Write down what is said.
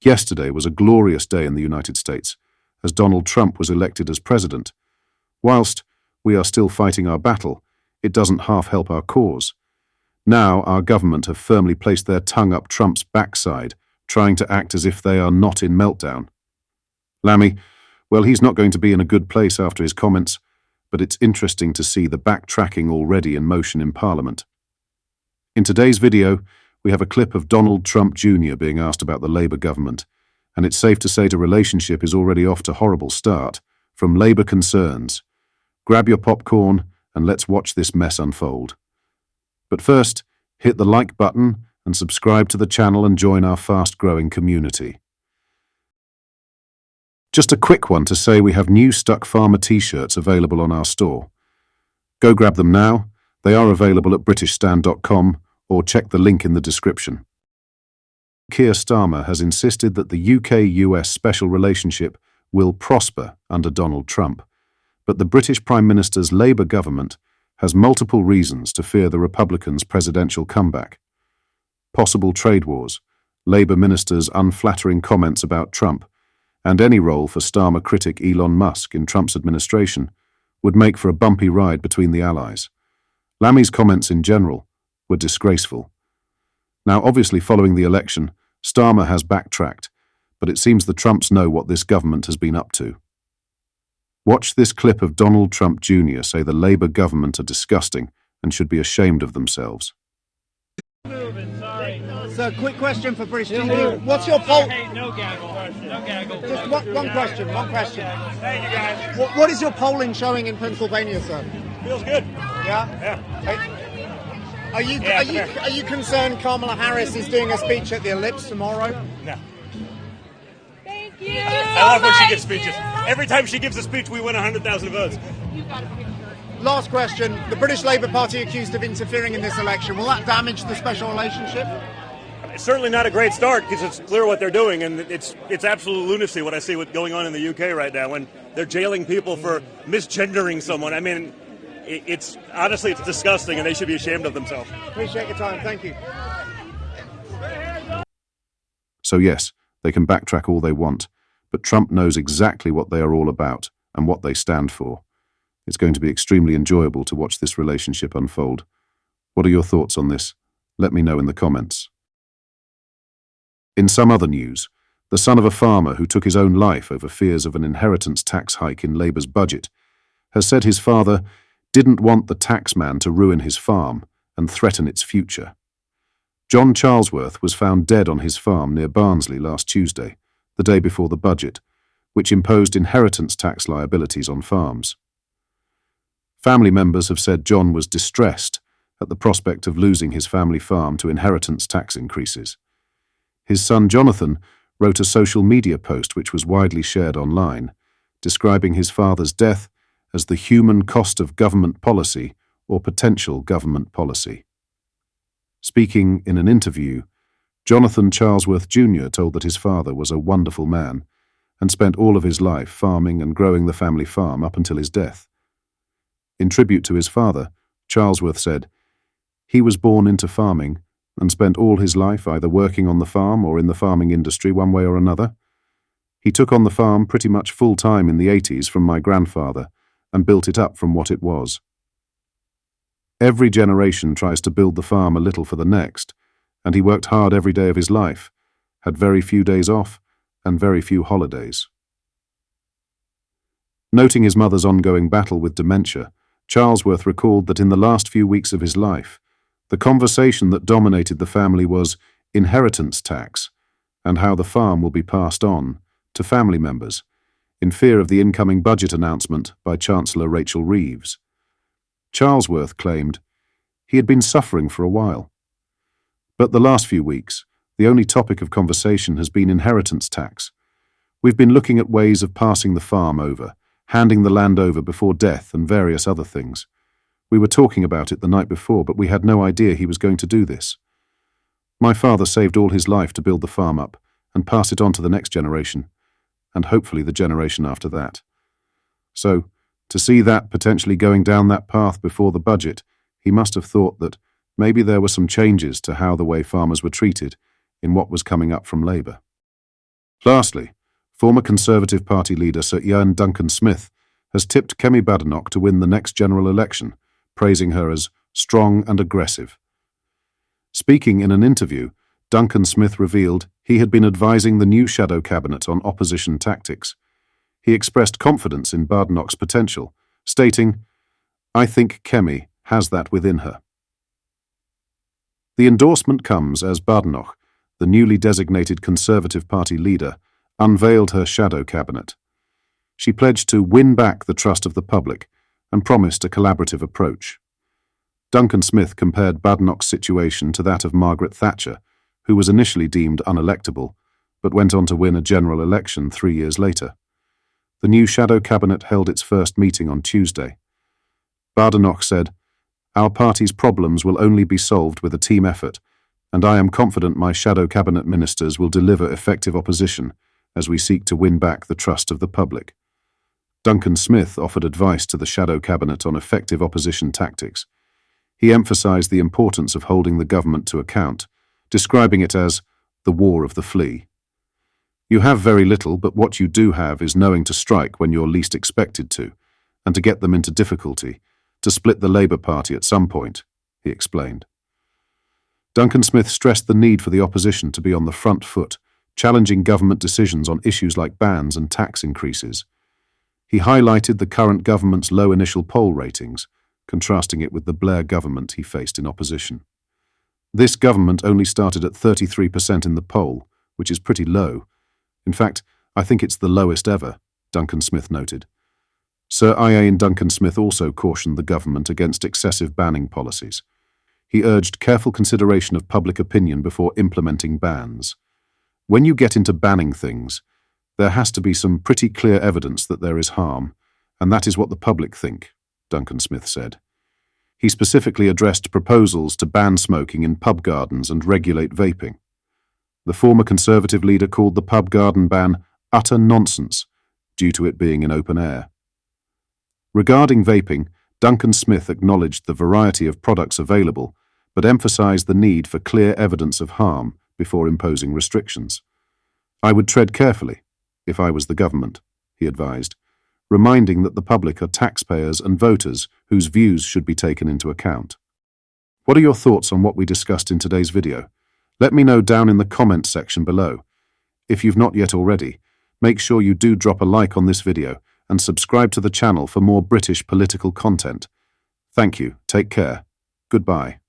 Yesterday was a glorious day in the United States, as Donald Trump was elected as president. Whilst we are still fighting our battle, it doesn't half help our cause. Now our government have firmly placed their tongue up Trump's backside, trying to act as if they are not in meltdown. Lammy, well, he's not going to be in a good place after his comments, but it's interesting to see the backtracking already in motion in Parliament. In today's video, we have a clip of Donald Trump Jr. being asked about the Labour government, and it's safe to say the relationship is already off to a horrible start, from Labour concerns. Grab your popcorn and let's watch this mess unfold. But first, hit the like button and subscribe to the channel and join our fast-growing community. Just a quick one to say we have new Stuck Farmer t-shirts available on our store. Go grab them now. They are available at britishstand.com or check the link in the description. Keir Starmer has insisted that the UK-US special relationship will prosper under Donald Trump, but the British Prime Minister's Labour government has multiple reasons to fear the Republicans' presidential comeback. Possible trade wars, Labour ministers' unflattering comments about Trump, and any role for Starmer critic Elon Musk in Trump's administration would make for a bumpy ride between the allies. Lammy's comments in general were disgraceful. Now, obviously, following the election, Starmer has backtracked, but it seems the Trumps know what this government has been up to. Watch this clip of Donald Trump Jr. say the Labour government are disgusting and should be ashamed of themselves. So, quick question for British TV. What's your poll? Hey, no gaggle. No gaggle. Just one question. Thank you, guys. What is your polling showing in Pennsylvania, sir? Feels good. Yeah? Yeah. Are you concerned Kamala Harris is doing a speech at the Ellipse tomorrow? No. Thank you. I love when she gives speeches. Every time she gives a speech, we win 100,000 votes. Last question. The British Labour Party accused of interfering in this election. Will that damage the special relationship? It's certainly not a great start because it's clear what they're doing, and it's absolute lunacy what I see going on in the UK right now when they're jailing people for misgendering someone. I mean, it's honestly disgusting, and they should be ashamed of themselves. Appreciate your time. Thank you. So yes, they can backtrack all they want, but Trump knows exactly what they are all about and what they stand for. It's going to be extremely enjoyable to watch this relationship unfold. What are your thoughts on this? Let me know in the comments. In some other news, the son of a farmer who took his own life over fears of an inheritance tax hike in Labour's budget has said his father didn't want the tax man to ruin his farm and threaten its future. John Charlesworth was found dead on his farm near Barnsley last Tuesday, the day before the budget, which imposed inheritance tax liabilities on farms. Family members have said John was distressed at the prospect of losing his family farm to inheritance tax increases. His son Jonathan wrote a social media post which was widely shared online, describing his father's death as the human cost of government policy or potential government policy. Speaking in an interview, Jonathan Charlesworth Jr. told that his father was a wonderful man and spent all of his life farming and growing the family farm up until his death. In tribute to his father, Charlesworth said, "He was born into farming and spent all his life either working on the farm or in the farming industry one way or another. He took on the farm pretty much full-time in the 80s from my grandfather and built it up from what it was. Every generation tries to build the farm a little for the next, and he worked hard every day of his life, had very few days off and very few holidays." Noting his mother's ongoing battle with dementia, Charlesworth recalled that in the last few weeks of his life, the conversation that dominated the family was inheritance tax and how the farm will be passed on to family members in fear of the incoming budget announcement by Chancellor Rachel Reeves. Charlesworth claimed he had been suffering for a while. But the last few weeks, the only topic of conversation has been inheritance tax. We've been looking at ways of passing the farm over, handing the land over before death and various other things. We were talking about it the night before, but we had no idea he was going to do this. My father saved all his life to build the farm up and pass it on to the next generation, and hopefully the generation after that. So, to see that potentially going down that path before the budget, he must have thought that maybe there were some changes to how the way farmers were treated in what was coming up from Labour. Lastly, former Conservative Party leader Sir Ian Duncan Smith has tipped Kemi Badenoch to win the next general election, praising her as strong and aggressive. Speaking in an interview, Duncan Smith revealed he had been advising the new shadow cabinet on opposition tactics. He expressed confidence in Badenoch's potential, stating, "I think Kemi has that within her." The endorsement comes as Badenoch, the newly designated Conservative Party leader, unveiled her shadow cabinet. She pledged to win back the trust of the public and promised a collaborative approach. Duncan Smith compared Badenoch's situation to that of Margaret Thatcher, who was initially deemed unelectable, but went on to win a general election 3 years later. The new shadow cabinet held its first meeting on Tuesday. Badenoch said, "Our party's problems will only be solved with a team effort, and I am confident my shadow cabinet ministers will deliver effective opposition as we seek to win back the trust of the public." Duncan Smith offered advice to the shadow cabinet on effective opposition tactics. He emphasized the importance of holding the government to account, describing it as the war of the flea. "You have very little, but what you do have is knowing to strike when you're least expected to, and to get them into difficulty, to split the Labour Party at some point," he explained. Duncan Smith stressed the need for the opposition to be on the front foot, challenging government decisions on issues like bans and tax increases. He highlighted the current government's low initial poll ratings, contrasting it with the Blair government he faced in opposition. This government only started at 33% in the poll, which is pretty low. In fact, I think it's the lowest ever, Duncan Smith noted. Sir Ian Duncan Smith also cautioned the government against excessive banning policies. He urged careful consideration of public opinion before implementing bans. "When you get into banning things, there has to be some pretty clear evidence that there is harm, and that is what the public think," Duncan Smith said. He specifically addressed proposals to ban smoking in pub gardens and regulate vaping. The former Conservative leader called the pub garden ban utter nonsense, due to it being in open air. Regarding vaping, Duncan Smith acknowledged the variety of products available, but emphasized the need for clear evidence of harm before imposing restrictions. "I would tread carefully, if I was the government," he advised, reminding that the public are taxpayers and voters whose views should be taken into account. What are your thoughts on what we discussed in today's video? Let me know down in the comments section below. If you've not yet already, make sure you do drop a like on this video and subscribe to the channel for more British political content. Thank you, take care, goodbye.